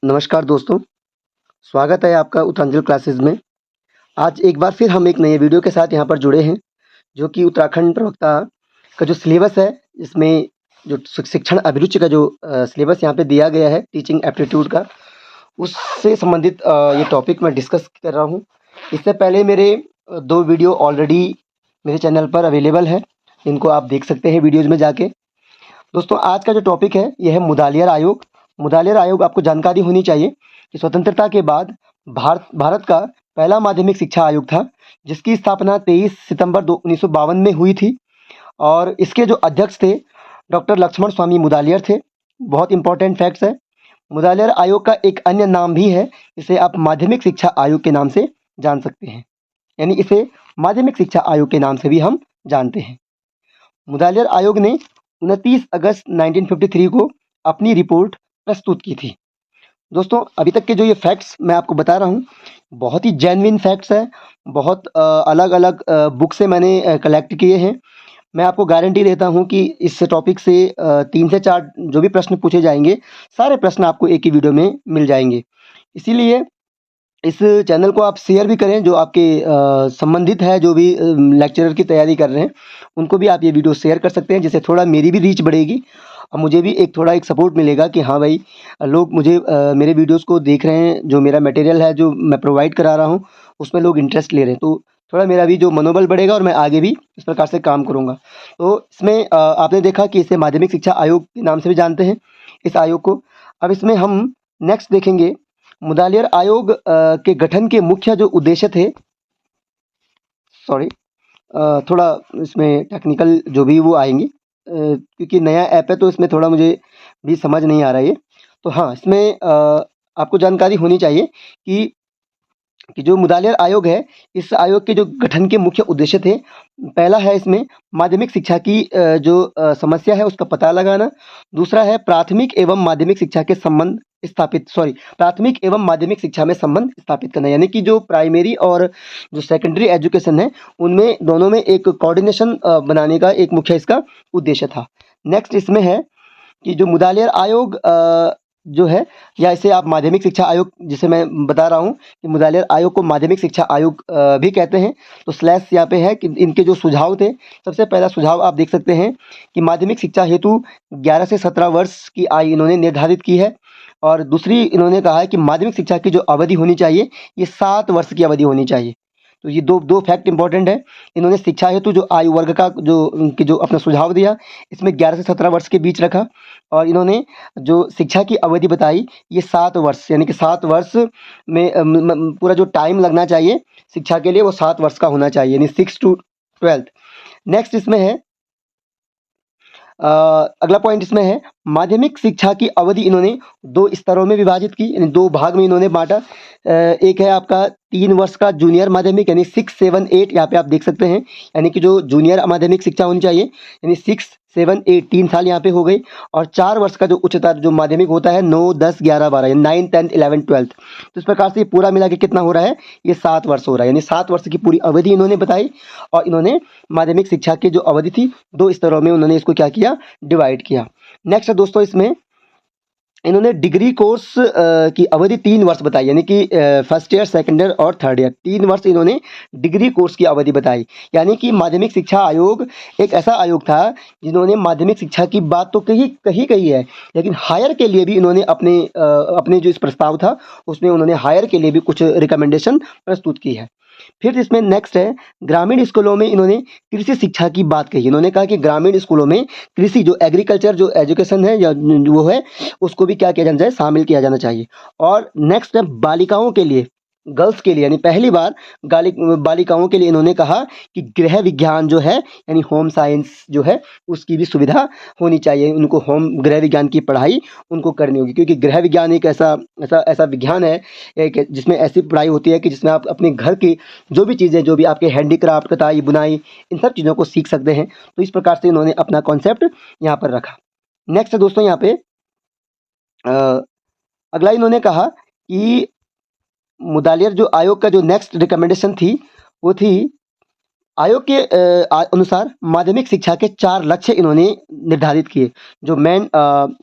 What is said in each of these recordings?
नमस्कार दोस्तों, स्वागत है आपका उत्तरांचल क्लासेस में। आज एक बार फिर हम एक नए वीडियो के साथ यहाँ पर जुड़े हैं, जो कि उत्तराखंड प्रवक्ता का जो सिलेबस है, इसमें जो शिक्षण अभिरुचि का जो सिलेबस यहाँ पे दिया गया है टीचिंग एप्टीट्यूड का, उससे संबंधित ये टॉपिक मैं डिस्कस कर रहा हूँ। इससे पहले मेरे 2 वीडियो ऑलरेडी मेरे चैनल पर अवेलेबल है, इनको आप देख सकते हैं वीडियोज़ में जाके। दोस्तों, आज का जो टॉपिक है यह है मुदालियर आयोग। मुदालियर आयोग आपको जानकारी होनी चाहिए कि स्वतंत्रता के बाद भारत का पहला माध्यमिक शिक्षा आयोग था, जिसकी स्थापना 23 सितंबर 1952 में हुई थी। और इसके जो अध्यक्ष थे डॉक्टर लक्ष्मण स्वामी मुदालियर थे। बहुत इंपॉर्टेंट फैक्ट्स है। मुदालियर आयोग का एक अन्य नाम भी है, इसे आप माध्यमिक शिक्षा आयोग के नाम से जान सकते हैं, यानी इसे माध्यमिक शिक्षा आयोग के नाम से भी हम जानते हैं। मुदालियर आयोग ने 29 अगस्त 1953 को अपनी रिपोर्ट प्रस्तुत की थी। दोस्तों, अभी तक के जो ये फैक्ट्स मैं आपको बता रहा हूँ, बहुत ही जेन्युइन फैक्ट्स हैं। बहुत अलग-अलग बुक से मैंने कलेक्ट किए हैं। मैं आपको गारंटी देता हूँ कि इस टॉपिक से 3 से 4 जो भी प्रश्न पूछे जाएँगे, सारे प्रश्न आपको एक ही वीडियो में मिल जाएँगे। इसीलिए इस चैनल को आप शेयर भी करें, जो आपके संबंधित है, जो भी लेक्चरर की तैयारी कर रहे हैं, उनको भी आप ये वीडियो शेयर कर सकते हैं, जिससे थोड़ा मेरी भी रीच बढ़ेगी और मुझे भी एक थोड़ा एक सपोर्ट मिलेगा कि हाँ भाई, लोग मुझे मेरे वीडियोस को देख रहे हैं, जो मेरा मटेरियल है, जो मैं प्रोवाइड करा रहा हूँ, उसमें लोग इंटरेस्ट ले रहे हैं। तो थोड़ा मेरा भी जो मनोबल बढ़ेगा और मैं आगे भी इस प्रकार से काम करूँगा। तो इसमें आपने देखा कि इसे माध्यमिक शिक्षा आयोग के नाम से भी जानते हैं, इस आयोग को। अब इसमें हम नेक्स्ट देखेंगे मुदालियर आयोग के गठन के मुख्य जो उद्देश्य थे। सॉरी, थोड़ा इसमें टेक्निकल जो भी वो आएंगे, क्योंकि नया ऐप है तो इसमें थोड़ा मुझे भी समझ नहीं आ रहा है ये। तो हाँ, इसमें आपको जानकारी होनी चाहिए कि जो मुदालियर आयोग है, इस आयोग के जो गठन के मुख्य उद्देश्य थे, पहला है इसमें माध्यमिक शिक्षा की जो समस्या है उसका पता लगाना। दूसरा है प्राथमिक एवं माध्यमिक शिक्षा के संबंध स्थापित सॉरी प्राथमिक एवं माध्यमिक शिक्षा में संबंध स्थापित करना, यानी कि जो प्राइमरी और जो सेकेंडरी एजुकेशन है, उनमें दोनों में एक कोऑर्डिनेशन बनाने का एक मुख्य इसका उद्देश्य था। नेक्स्ट इसमें है कि जो मुदालियर आयोग जो है, या इसे आप माध्यमिक शिक्षा आयोग, जिसे मैं बता रहा हूँ कि मुदालियर आयोग को माध्यमिक शिक्षा आयोग भी कहते हैं। तो स्लैश यहाँ पे है कि इनके जो सुझाव थे, सबसे पहला सुझाव आप देख सकते हैं कि माध्यमिक शिक्षा हेतु 11 से 17 वर्ष की आयु इन्होंने निर्धारित की है। और दूसरी इन्होंने कहा है कि माध्यमिक शिक्षा की जो अवधि होनी चाहिए, ये 7 वर्ष की अवधि होनी चाहिए। तो ये दो फैक्ट इंपॉर्टेंट है। इन्होंने शिक्षा हेतु जो आयु वर्ग का जो अपना सुझाव दिया, इसमें 11 से 17 वर्ष के बीच रखा। और इन्होंने जो शिक्षा की अवधि बताई, ये 7 वर्ष, यानी कि 7 वर्ष में पूरा जो टाइम लगना चाहिए शिक्षा के लिए, वो 7 वर्ष का होना चाहिए, यानी 6 to 12। नेक्स्ट इसमें है अगला पॉइंट इसमें है माध्यमिक शिक्षा की अवधि इन्होंने 2 स्तरों में विभाजित की, यानी 2 भाग में इन्होंने बांटा। एक है आपका 3 वर्ष का जूनियर माध्यमिक, यानी 6, 7, 8, यहाँ पे आप देख सकते हैं, यानी कि जो जूनियर माध्यमिक शिक्षा होनी चाहिए, यानी 6, 7, 8 3 साल यहाँ पे हो गई। और 4 वर्ष का जो उच्चतर जो माध्यमिक होता है, 9, 10, 11, 12, यानी 9, 10, 11, 12। तो इस प्रकार से ये पूरा मिला के कितना हो रहा है, ये 7 वर्ष हो रहा है, यानी 7 वर्ष की पूरी अवधि इन्होंने बताई। और इन्होंने माध्यमिक शिक्षा की जो अवधि थी, 2 स्तरों में उन्होंने इसको क्या किया, डिवाइड किया। नेक्स्ट है दोस्तों, इसमें इन्होंने डिग्री कोर्स की अवधि 3 वर्ष बताई, यानी कि फर्स्ट ईयर, सेकंड ईयर और थर्ड ईयर, 3 वर्ष इन्होंने डिग्री कोर्स की अवधि बताई। यानी कि माध्यमिक शिक्षा आयोग एक ऐसा आयोग था जिन्होंने माध्यमिक शिक्षा की बात तो कही है, लेकिन हायर के लिए भी इन्होंने अपने जो इस प्रस्ताव था, उसमें उन्होंने हायर के लिए भी कुछ रिकमेंडेशन प्रस्तुत की है। फिर इसमें नेक्स्ट है ग्रामीण स्कूलों में इन्होंने कृषि शिक्षा की बात कही। इन्होंने कहा कि ग्रामीण स्कूलों में कृषि जो एग्रीकल्चर जो एजुकेशन है, या वो है, उसको भी क्या किया जाना चाहिए, शामिल किया जाना चाहिए। और नेक्स्ट है बालिकाओं के लिए, गर्ल्स के लिए, यानी पहली बार बालिकाओं के लिए इन्होंने कहा कि गृह विज्ञान जो है, यानी होम साइंस जो है, उसकी भी सुविधा होनी चाहिए। उनको होम गृह विज्ञान की पढ़ाई उनको करनी होगी, क्योंकि गृह विज्ञान एक ऐसा विज्ञान है एक, जिसमें ऐसी पढ़ाई होती है कि जिसमें आप अपने घर की जो भी चीज़ें, जो भी आपके हैंडीक्राफ्ट, कताई, बुनाई, इन सब चीज़ों को सीख सकते हैं। तो इस प्रकार से इन्होंने अपना कॉन्सेप्ट यहाँ पर रखा। नेक्स्ट है दोस्तों, यहाँ पे अगला इन्होंने कहा कि मुदालियर जो आयोग का जो नेक्स्ट रिकमेंडेशन थी, वो थी आयोग के अनुसार माध्यमिक शिक्षा के 4 लक्ष्य इन्होंने निर्धारित किए। जो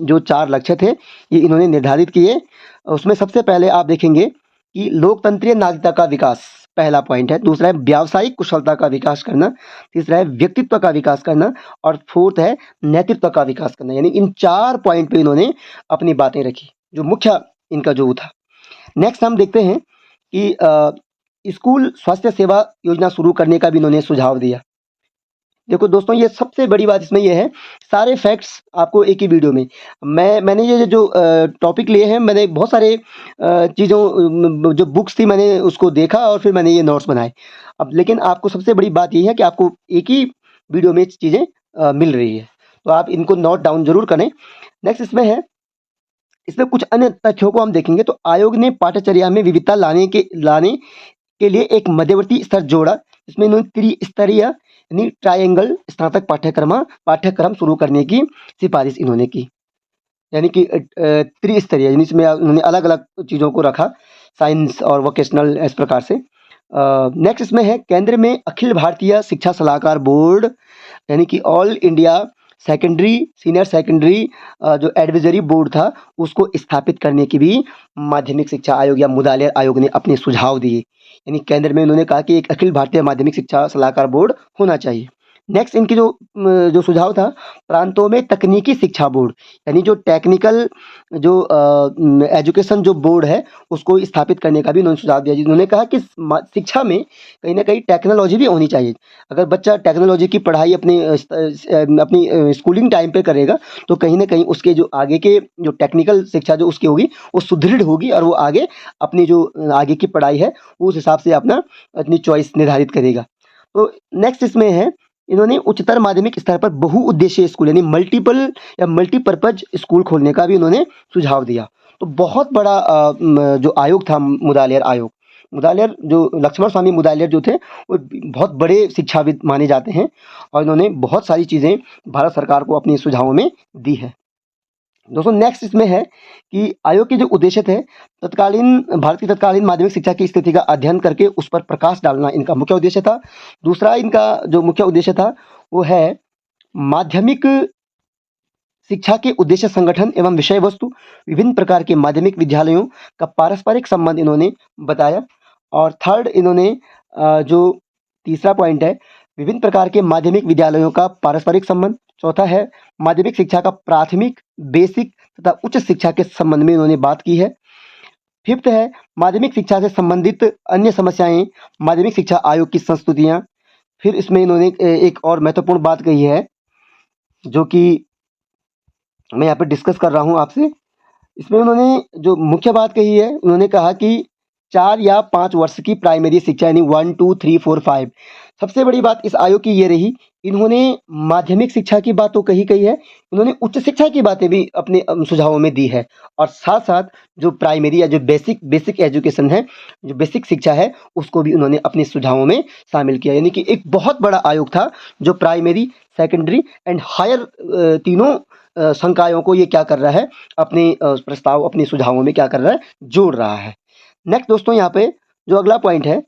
जो 4 लक्ष्य थे, ये इन्होंने निर्धारित किए। उसमें सबसे पहले आप देखेंगे कि लोकतंत्रीय नागरिकता का विकास पहला पॉइंट है, दूसरा है व्यावसायिक कुशलता का विकास करना, तीसरा है व्यक्तित्व का विकास करना और फोर्थ है नेतृत्व का विकास करना। यानी इन 4 पॉइंट पे इन्होंने अपनी बातें रखी, जो मुख्य इनका जो था। नेक्स्ट हम देखते हैं कि स्कूल स्वास्थ्य सेवा योजना शुरू करने का भी इन्होंने सुझाव दिया। देखो दोस्तों, ये सबसे बड़ी बात इसमें ये है, सारे फैक्ट्स आपको एक ही वीडियो में। मैंने ये जो टॉपिक लिए हैं, मैंने बहुत सारे चीज़ों जो बुक्स थी मैंने उसको देखा और फिर मैंने ये नोट्स बनाए। अब लेकिन आपको सबसे बड़ी बात ये है कि आपको एक ही वीडियो में चीज़ें मिल रही है, तो आप इनको नोट डाउन ज़रूर करें। नेक्स्ट इसमें कुछ अन्य तथ्यों को हम देखेंगे। तो आयोग ने पाठ्यचर्या में विविधता लाने के लिए एक मध्यवर्ती स्तर जोड़ा। इसमें इन्होंने त्रिस्तरीय यानी ट्रायंगल स्नातक पाठ्यक्रम शुरू करने की सिफारिश इन्होंने की। यानी कि त्रिस्तरीय, यानी इसमें उन्होंने अलग-अलग चीज़ों को रखा, साइंस और वोकेशनल इस प्रकार से। नेक्स्ट इसमें है केंद्र में अखिल भारतीय शिक्षा सलाहकार बोर्ड, यानी कि all India secondary senior secondary जो एडवाइजरी बोर्ड था, उसको स्थापित करने की भी माध्यमिक शिक्षा आयोग या मुदालियार आयोग ने अपने सुझाव दिए। यानी केंद्र में उन्होंने कहा कि एक अखिल भारतीय माध्यमिक शिक्षा सलाहकार बोर्ड होना चाहिए। नेक्स्ट इनकी जो सुझाव था, प्रांतों में तकनीकी शिक्षा बोर्ड, यानी जो टेक्निकल जो एजुकेशन जो बोर्ड है, उसको स्थापित करने का भी उन्होंने सुझाव दिया। जिन्होंने कहा कि शिक्षा में कहीं ना कहीं टेक्नोलॉजी भी होनी चाहिए। अगर बच्चा टेक्नोलॉजी की पढ़ाई अपनी स्कूलिंग टाइम पे करेगा, तो कहीं ना कहीं उसके जो आगे के जो टेक्निकल शिक्षा जो उसकी होगी, वो सुदृढ़ होगी और वो आगे अपनी जो आगे की पढ़ाई है, उस हिसाब से अपनी चॉइस निर्धारित करेगा। तो नेक्स्ट इसमें है, इन्होंने उच्चतर माध्यमिक स्तर पर बहुउद्देशीय स्कूल यानी मल्टीपल या मल्टीपर्पज स्कूल खोलने का भी उन्होंने सुझाव दिया। तो बहुत बड़ा जो आयोग था मुदालियार जो लक्ष्मण स्वामी मुदालियार जो थे, वो बहुत बड़े शिक्षाविद माने जाते हैं और इन्होंने बहुत सारी चीज़ें भारत सरकार को अपने सुझावों में दी है। दोस्तों नेक्स्ट इसमें है कि आयोग के जो उद्देश्य थे, भारत की तत्कालीन माध्यमिक शिक्षा की स्थिति का अध्ययन करके उस पर प्रकाश डालना इनका मुख्य उद्देश्य था। दूसरा इनका जो मुख्य उद्देश्य था, वो है माध्यमिक शिक्षा के उद्देश्य, संगठन एवं विषय वस्तु, विभिन्न प्रकार के माध्यमिक विद्यालयों का पारस्परिक संबंध इन्होंने बताया। और थर्ड इन्होंने जो तीसरा पॉइंट है, विभिन्न प्रकार के माध्यमिक विद्यालयों का पारस्परिक संबंध। चौथा है माध्यमिक शिक्षा का प्राथमिक, बेसिक तथा उच्च शिक्षा के संबंध में इन्होंने बात की है। फिफ्थ है माध्यमिक शिक्षा से संबंधित अन्य समस्याएं, माध्यमिक शिक्षा आयोग की संस्तुतियां। फिर इसमें इन्होंने एक और महत्वपूर्ण बात कही है, जो कि मैं यहाँ पे डिस्कस कर रहा हूँ आपसे। इसमें उन्होंने जो मुख्य बात कही है, उन्होंने कहा कि 4 या 5 वर्ष की प्राइमरी शिक्षा यानी 1, 2, 3, 4, 5। सबसे बड़ी बात इस आयोग की ये रही, इन्होंने माध्यमिक शिक्षा की बात तो कही है, इन्होंने उच्च शिक्षा की बातें भी अपने सुझावों में दी है। और साथ-साथ जो प्राइमरी या जो बेसिक एजुकेशन है, जो बेसिक शिक्षा है, उसको भी उन्होंने अपने सुझावों में शामिल किया। यानी कि एक बहुत बड़ा आयोग था, जो प्राइमरी, सेकेंडरी एंड हायर तीनों संकायों को ये क्या कर रहा है, अपने प्रस्ताव, अपने सुझावों में क्या कर रहा है, जोड़ रहा है। नेक्स्ट दोस्तों, यहाँ पे जो अगला पॉइंट है,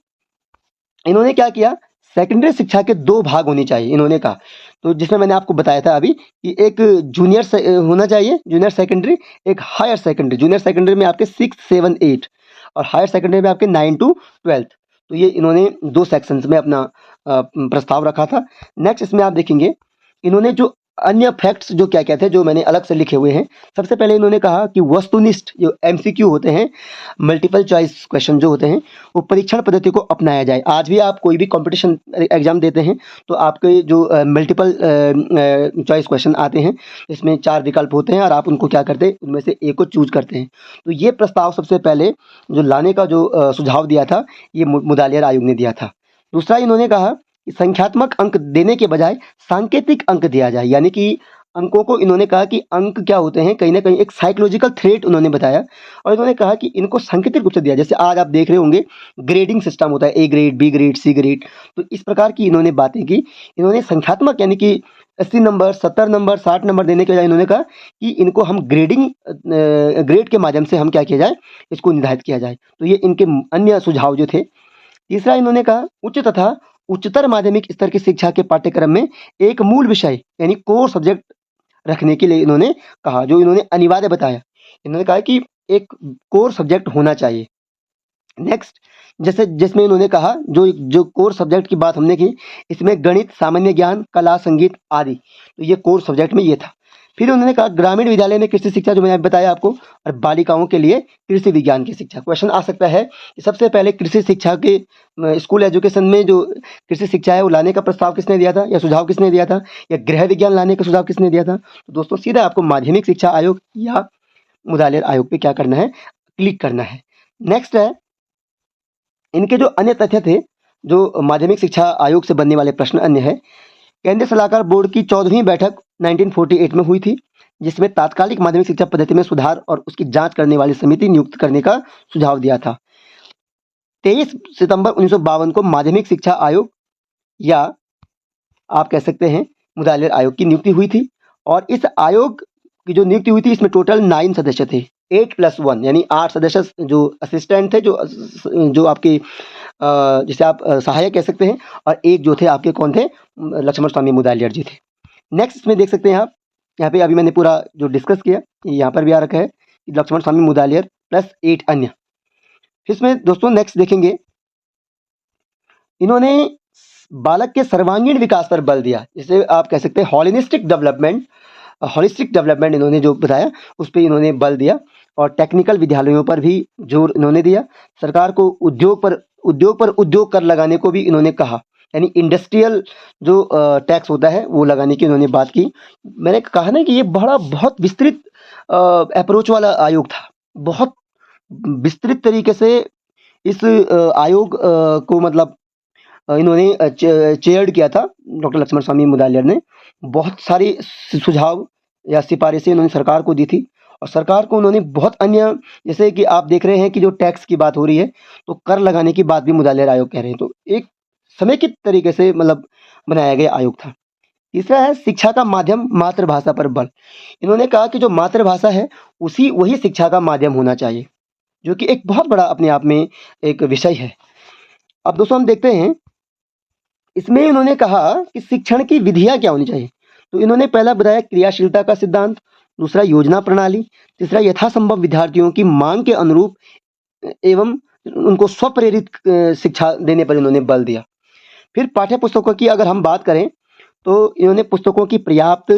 इन्होंने क्या किया, सेकेंडरी शिक्षा के 2 भाग होने चाहिए इन्होंने कहा। तो जिसमें मैंने आपको बताया था अभी कि एक होना चाहिए जूनियर सेकेंडरी, एक हायर सेकेंडरी। जूनियर सेकेंडरी में आपके 6, 7, 8 और हायर सेकेंडरी में आपके 9 to 12। तो ये इन्होंने 2 सेक्शंस में अपना प्रस्ताव रखा था। नेक्स्ट इसमें आप देखेंगे, इन्होंने जो अन्य फैक्ट्स जो क्या-क्या थे, जो मैंने अलग से लिखे हुए हैं। सबसे पहले इन्होंने कहा कि वस्तुनिष्ठ जो एमसीक्यू होते हैं, मल्टीपल चॉइस क्वेश्चन जो होते हैं, वो परीक्षण पद्धति को अपनाया जाए। आज भी आप कोई भी कॉम्पिटिशन एग्जाम देते हैं, तो आपके जो मल्टीपल चॉइस क्वेश्चन आते हैं, इसमें 4 विकल्प होते हैं और आप उनको क्या करते हैं, उनमें से एक को चूज करते हैं। तो ये प्रस्ताव सबसे पहले जो लाने का जो सुझाव दिया था, ये मुदालियार आयोग ने दिया था। दूसरा इन्होंने कहा कि संख्यात्मक अंक देने के बजाय सांकेतिक अंक दिया जाए। यानी कि अंकों को इन्होंने कहा कि अंक क्या होते हैं, कहीं ना कहीं एक साइकोलॉजिकल थ्रेट उन्होंने बताया और इन्होंने कहा कि इनको सांकेतिक रूप से दिया। जैसे आज आप देख रहे होंगे ग्रेडिंग सिस्टम होता है, A grade, B grade, C grade. तो इस प्रकार की इन्होंने बातें की। इन्होंने संख्यात्मक यानी कि 80 नंबर, 70 नंबर, 60 नंबर देने के बजाय इन्होंने कहा कि इनको हम ग्रेड के माध्यम से हम क्या किया जाए, इसको निर्धारित किया जाए। तो ये इनके अन्य सुझाव जो थे। तीसरा इन्होंने कहा उच्च तथा उच्चतर माध्यमिक स्तर की शिक्षा के पाठ्यक्रम में एक मूल विषय यानी कोर सब्जेक्ट रखने के लिए इन्होंने कहा, जो इन्होंने अनिवार्य बताया। इन्होंने कहा कि एक कोर सब्जेक्ट होना चाहिए। नेक्स्ट, जैसे जिसमें इन्होंने कहा जो जो कोर सब्जेक्ट की बात हमने की, इसमें गणित, सामान्य ज्ञान, कला, संगीत आदि, तो ये कोर सब्जेक्ट में ये था। फिर उन्होंने कहा ग्रामीण विद्यालय में कृषि शिक्षा, जो मैंने बताया आपको, और बालिकाओं के लिए कृषि विज्ञान की शिक्षा। क्वेश्चन आ सकता है कि सबसे पहले कृषि शिक्षा के स्कूल एजुकेशन में जो कृषि शिक्षा है वो लाने का प्रस्ताव किसने दिया था, या सुझाव किसने दिया था, या गृह विज्ञान लाने का सुझाव किसने दिया था। तो दोस्तों सीधा आपको माध्यमिक शिक्षा आयोग या मुदालिर आयोग पे क्या करना है, क्लिक करना है। नेक्स्ट है इनके जो अन्य तथ्य थे, जो माध्यमिक शिक्षा आयोग से बनने वाले प्रश्न अन्य है। केंद्रीय सलाहकार बोर्ड की 14वीं बैठक 1948 में हुई थी, जिसमें तात्कालिक माध्यमिक शिक्षा पद्धति में सुधार और उसकी जांच करने वाली समिति नियुक्त करने का सुझाव दिया था। 23 सितंबर 1952 को माध्यमिक शिक्षा आयोग या आप कह सकते हैं मुदालिर आयोग की नियुक्ति हुई थी, और इस आयोग की जो नियुक्ति हुई थी इसमें टोटल 9 सदस्य थे, 8+1 यानी 8 सदस्य जो असिस्टेंट थे, जो आपके जिसे आप सहायक कह सकते हैं, और एक जो थे आपके कौन थे, लक्ष्मण स्वामी मुदालिर जी थे। नेक्स्ट इसमें देख सकते हैं आप, यहाँ पे अभी मैंने पूरा जो डिस्कस किया यहाँ पर भी आ रखा है कि लक्ष्मण स्वामी मुदालिर प्लस 8 अन्य। फिर इसमें दोस्तों नेक्स्ट देखेंगे, इन्होंने बालक के सर्वांगीण विकास पर बल दिया, जिसे आप कह सकते हैं हॉलिस्टिक डेवलपमेंट इन्होंने जो बताया उस पर इन्होंने बल दिया, और टेक्निकल विद्यालयों पर भी जोर इन्होंने दिया। सरकार को उद्योग पर उद्योग कर लगाने को भी इन्होंने कहा, यानी इंडस्ट्रियल जो टैक्स होता है वो लगाने की इन्होंने बात की। मैंने कहा ना कि ये बहुत विस्तृत अप्रोच वाला आयोग था, बहुत विस्तृत तरीके से इस आयोग को मतलब इन्होंने चेयर्ड किया था डॉक्टर लक्ष्मण स्वामी मुदालिर ने। बहुत सारे सुझाव या सिफारिशें इन्होंने सरकार को दी थी, और सरकार को उन्होंने बहुत अन्य, जैसे कि आप देख रहे हैं कि जो टैक्स की बात हो रही है तो कर लगाने की बात भी मुदालिर आयोग कह रहे हैं, तो एक समेकित तरीके से मतलब बनाया गया आयोग था। तीसरा है शिक्षा का माध्यम मातृभाषा पर बल। इन्होंने कहा कि जो मातृभाषा है वही शिक्षा का माध्यम होना चाहिए, जो कि एक बहुत बड़ा अपने आप में एक विषय है। अब दोस्तों हम देखते हैं इसमें इन्होंने कहा कि शिक्षण की विधियां क्या होनी चाहिए। तो इन्होंने पहला बताया क्रियाशीलता का सिद्धांत, दूसरा योजना प्रणाली, तीसरा यथासंभव विद्यार्थियों की मांग के अनुरूप एवं उनको स्वप्रेरित शिक्षा देने पर इन्होंने बल दिया। फिर पाठ्य पुस्तकों की अगर हम बात करें तो इन्होंने पुस्तकों की पर्याप्त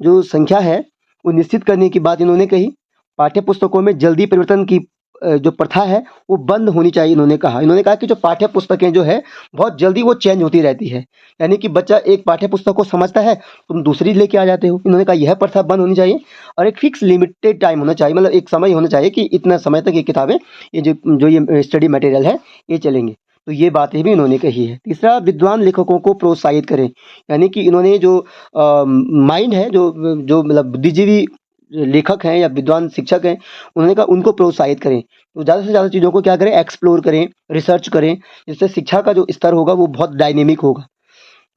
जो संख्या है वो निश्चित करने की बात इन्होंने कही। पाठ्य पुस्तकों में जल्दी परिवर्तन की जो प्रथा है वो बंद होनी चाहिए इन्होंने कहा कि जो पाठ्य पुस्तकें जो है बहुत जल्दी वो चेंज होती रहती है, यानी कि बच्चा एक पाठ्य पुस्तक को समझता है तुम दूसरी लेके आ जाते हो। इन्होंने कहा यह प्रथा बंद होनी चाहिए, और एक फिक्स लिमिटेड टाइम होना चाहिए, मतलब एक समय होना चाहिए कि इतना समय तक ये किताबें ये स्टडी मटेरियल है ये चलेंगे। तो ये बातें भी इन्होंने कही है। तीसरा, विद्वान लेखकों को प्रोत्साहित करें, यानी कि इन्होंने जो माइंड है जो मतलब बुद्धिजीवी लेखक हैं या विद्वान शिक्षक हैं, उन्होंने कहा उनको प्रोत्साहित करें, तो ज़्यादा से ज़्यादा चीज़ों को क्या करें, एक्सप्लोर करें, रिसर्च करें, जिससे शिक्षा का जो स्तर होगा वो बहुत डायनेमिक होगा।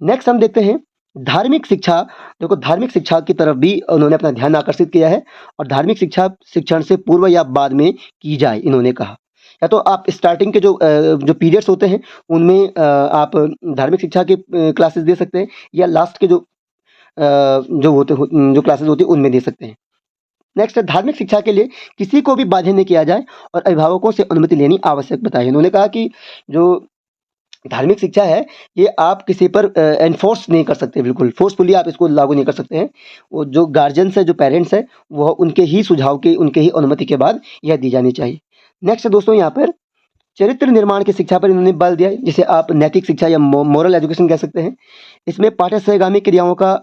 नेक्स्ट हम देखते हैं धार्मिक शिक्षा। देखो धार्मिक शिक्षा की तरफ भी उन्होंने अपना ध्यान आकर्षित किया है, और धार्मिक शिक्षा शिक्षण से पूर्व या बाद में की जाए इन्होंने कहा। या तो आप स्टार्टिंग के जो पीरियड्स होते हैं उनमें आप धार्मिक शिक्षा के क्लासेस दे सकते हैं, या लास्ट के जो क्लासेस होती है उनमें दे सकते हैं। नेक्स्ट, धार्मिक शिक्षा के लिए किसी को भी बाध्य नहीं किया जाए और अभिभावकों से अनुमति लेनी आवश्यक बताई। उन्होंने कहा कि जो धार्मिक शिक्षा है ये आप किसी पर एनफोर्स नहीं कर सकते, बिल्कुल फोर्सफुली आप इसको लागू नहीं कर सकते हैं। वो जो गार्जियंस है, जो पेरेंट्स है, वो उनके ही सुझाव के, उनके ही अनुमति के बाद यह दी जानी चाहिए। नेक्स्ट दोस्तों यहाँ पर चरित्र निर्माण की शिक्षा पर इन्होंने बल दिया, जिसे आप नैतिक शिक्षा या मोरल एजुकेशन कह सकते हैं। इसमें पाठ्यसहगामी क्रियाओं का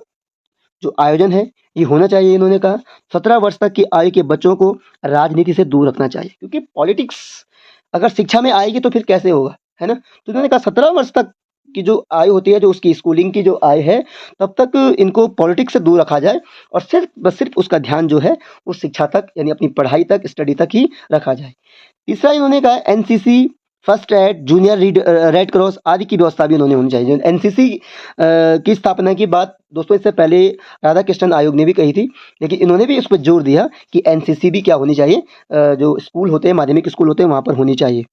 जो आयोजन है ये होना चाहिए। इन्होंने कहा 17 वर्ष तक की आयु के बच्चों को राजनीति से दूर रखना चाहिए, क्योंकि पॉलिटिक्स अगर शिक्षा में आएगी तो फिर कैसे होगा, है ना। तो इन्होंने कहा 17 वर्ष तक की जो आयु होती है, जो उसकी स्कूलिंग की जो आयु है, तब तक इनको पॉलिटिक्स से दूर रखा जाए, और सिर्फ उसका ध्यान जो है वो शिक्षा तक, यानी अपनी पढ़ाई तक, स्टडी तक ही रखा जाए। तीसरा इन्होंने कहा NCC, first aid, junior red cross आदि की व्यवस्था भी इन्होंने होनी चाहिए। एनसीसी की स्थापना की बात दोस्तों इससे पहले राधा कृष्णन आयोग ने भी कही थी, लेकिन इन्होंने भी इस पर जोर दिया कि एनसीसी भी क्या होनी चाहिए, जो स्कूल होते हैं, माध्यमिक स्कूल होते हैं, वहाँ पर होनी चाहिए।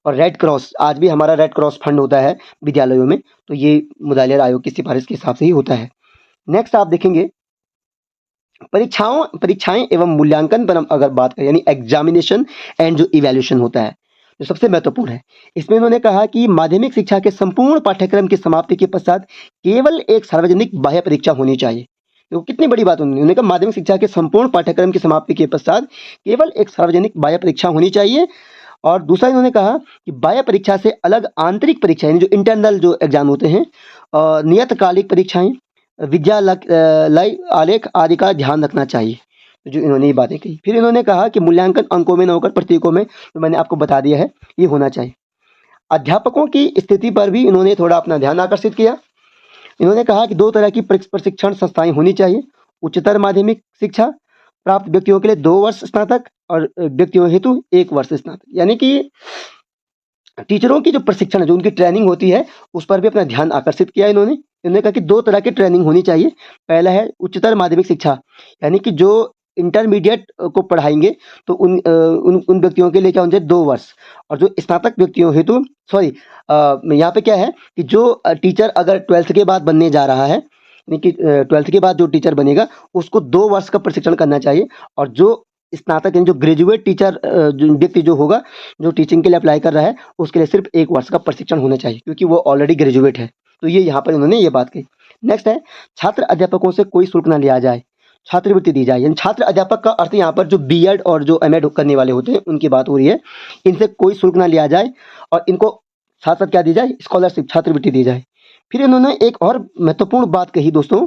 और रेड क्रॉस, आज भी हमारा रेड क्रॉस फंड होता है विद्यालयों में, तो ये मुदालियात आयोग की सिफारिश के हिसाब से ही होता है। नेक्स्ट आप देखेंगे परीक्षाएं एवं मूल्यांकन पर हम अगर बात करें, यानी एग्जामिनेशन एंड जो इवैल्यूएशन होता है, जो सबसे महत्वपूर्ण है, इसमें इन्होंने कहा कि माध्यमिक शिक्षा के संपूर्ण पाठ्यक्रम की समाप्ति के पश्चात केवल एक सार्वजनिक बाह्य परीक्षा होनी चाहिए। तो कितनी बड़ी बात उन्होंने कहा, माध्यमिक शिक्षा के संपूर्ण पाठ्यक्रम की समाप्ति के पश्चात केवल एक सार्वजनिक बाह्य परीक्षा होनी चाहिए। और दूसरा इन्होंने कहा कि बाह्य परीक्षा से अलग आंतरिक परीक्षा, यानी जो इंटरनल जो एग्जाम होते हैं, नियतकालिक परीक्षाएं, विद्यालय आलेख आदि का ध्यान रखना चाहिए। जो इन्होंने ये बातें कही। फिर इन्होंने कहा कि मूल्यांकन अंकों में न होकर प्रतीकों में, तो मैंने आपको बता दिया है, ये होना चाहिए। अध्यापकों की स्थिति पर भी इन्होंने थोड़ा अपना ध्यान आकर्षित किया। इन्होंने कहा कि 2 तरह की प्रशिक्षण संस्थाएं होनी चाहिए। उच्चतर माध्यमिक शिक्षा प्राप्त व्यक्तियों के लिए 2 वर्ष स्नातक और व्यक्तियों हेतु 1 वर्ष स्नातक, यानी कि टीचरों की जो प्रशिक्षण है, जो उनकी ट्रेनिंग होती है, उस पर भी अपना ध्यान आकर्षित किया इन्होंने। इन्होंने कहा कि 2 तरह की ट्रेनिंग होनी चाहिए। पहला है उच्चतर माध्यमिक शिक्षा, यानी कि जो इंटरमीडिएट को पढ़ाएंगे, तो उन व्यक्तियों के लिए क्या होना चाहिए, 2 वर्ष। और जो स्नातक व्यक्तियों हेतु, सॉरी, यहाँ पे क्या है कि जो टीचर अगर 12th के बाद बनने जा रहा है, यानी कि 12th के बाद जो टीचर बनेगा, उसको 2 वर्ष का प्रशिक्षण करना चाहिए। और जो स्नातक, यानी जो ग्रेजुएट टीचर जो व्यक्ति जो होगा, जो टीचिंग के लिए अप्लाई कर रहा है, उसके लिए सिर्फ 1 वर्ष का प्रशिक्षण होना चाहिए, क्योंकि वो ऑलरेडी ग्रेजुएट है। तो ये यहाँ पर उन्होंने ये बात कही। नेक्स्ट है छात्र अध्यापकों से कोई शुल्क ना लिया जाए, छात्रवृत्ति दी जाए। यानी छात्र अध्यापक का अर्थ यहाँ पर जो बीएड और जो एमएड करने वाले होते हैं, उनकी बात हो रही है। इनसे कोई शुल्क ना लिया जाए और इनको साथ साथ क्या दी जाए, स्कॉलरशिप, छात्रवृत्ति दी जाए। फिर इन्होंने एक और महत्वपूर्ण बात कही दोस्तों,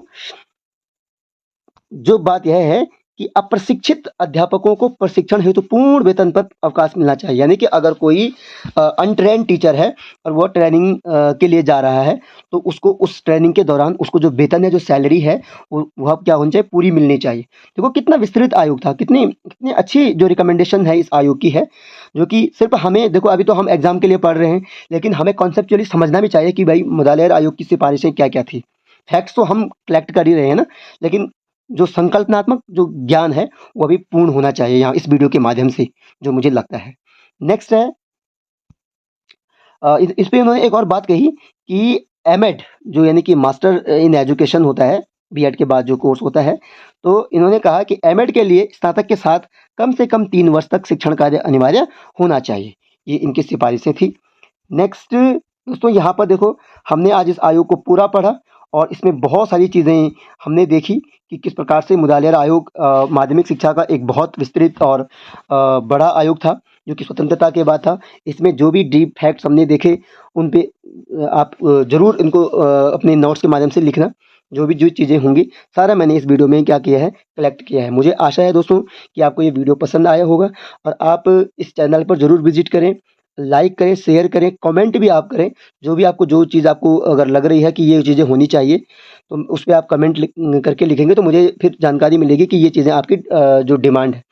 जो बात यह है कि अप्रशिक्षित अध्यापकों को प्रशिक्षण हेतु पूर्ण वेतन पर अवकाश मिलना चाहिए। यानी कि अगर कोई अनट्रेन टीचर है और वो ट्रेनिंग के लिए जा रहा है, तो उसको उस ट्रेनिंग के दौरान उसको जो वेतन है, जो सैलरी है, वह क्या होनी चाहिए, पूरी मिलनी चाहिए। देखो कितना विस्तृत आयोग था, कितनी कितनी अच्छी जो रिकमेंडेशन है इस आयोग की है, जो कि सिर्फ हमें, देखो अभी तो हम एग्जाम के लिए पढ़ रहे हैं, लेकिन हमें कॉन्सेप्चुअली समझना भी चाहिए कि भाई मुदालियात आयोग की सिफारिशें क्या क्या थी। फैक्ट्स तो हम कलेक्ट कर ही रहे हैं ना, लेकिन जो संकल्पनात्मक जो ज्ञान है, वो अभी पूर्ण होना चाहिए यहाँ इस वीडियो के माध्यम से, जो मुझे लगता है। नेक्स्ट है इस पे उन्होंने एक और बात कही कि एमएड, जो यानी कि मास्टर इन एजुकेशन होता है, बीएड के बाद जो कोर्स होता है, तो इन्होंने कहा कि एमएड के लिए स्नातक के साथ कम से कम 3 वर्ष तक शिक्षण कार्य अनिवार्य होना चाहिए। ये इनकी सिफारिशें थी। नेक्स्ट दोस्तों, यहाँ पर देखो, हमने आज इस आयोग को पूरा पढ़ा और इसमें बहुत सारी चीज़ें हमने देखी कि किस प्रकार से मुदालियात आयोग माध्यमिक शिक्षा का एक बहुत विस्तृत और बड़ा आयोग था, जो कि स्वतंत्रता के बाद था। इसमें जो भी डीप फैक्ट्स हमने देखे, उन पे आप ज़रूर इनको अपने नोट्स के माध्यम से लिखना। जो भी जो चीज़ें होंगी, सारा मैंने इस वीडियो में क्या किया है, कलेक्ट किया है। मुझे आशा है दोस्तों कि आपको ये वीडियो पसंद आया होगा और आप इस चैनल पर ज़रूर विजिट करें, लाइक करें, शेयर करें, कमेंट भी आप करें। जो भी आपको जो चीज़ आपको अगर लग रही है कि ये चीज़ें होनी चाहिए, तो उस पे आप कमेंट करके लिखेंगे, तो मुझे फिर जानकारी मिलेगी कि ये चीज़ें आपकी जो डिमांड है।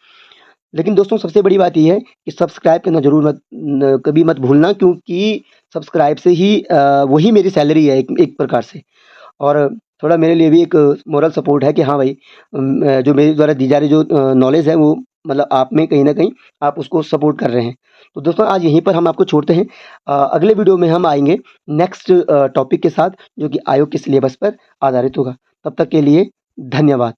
लेकिन दोस्तों सबसे बड़ी बात ये है कि सब्सक्राइब करना ज़रूर कभी मत भूलना, क्योंकि सब्सक्राइब से ही वही मेरी सैलरी है एक प्रकार से। और थोड़ा मेरे लिए भी एक मोरल सपोर्ट है कि हाँ भाई, जो मेरे द्वारा दी जा रही जो नॉलेज है, वो मतलब आप में कहीं न कहीं आप उसको सपोर्ट कर रहे हैं। तो दोस्तों आज यहीं पर हम आपको छोड़ते हैं। अगले वीडियो में हम आएँगे नेक्स्ट टॉपिक के साथ, जो कि आयोग के सिलेबस पर आधारित होगा। तब तक के लिए धन्यवाद।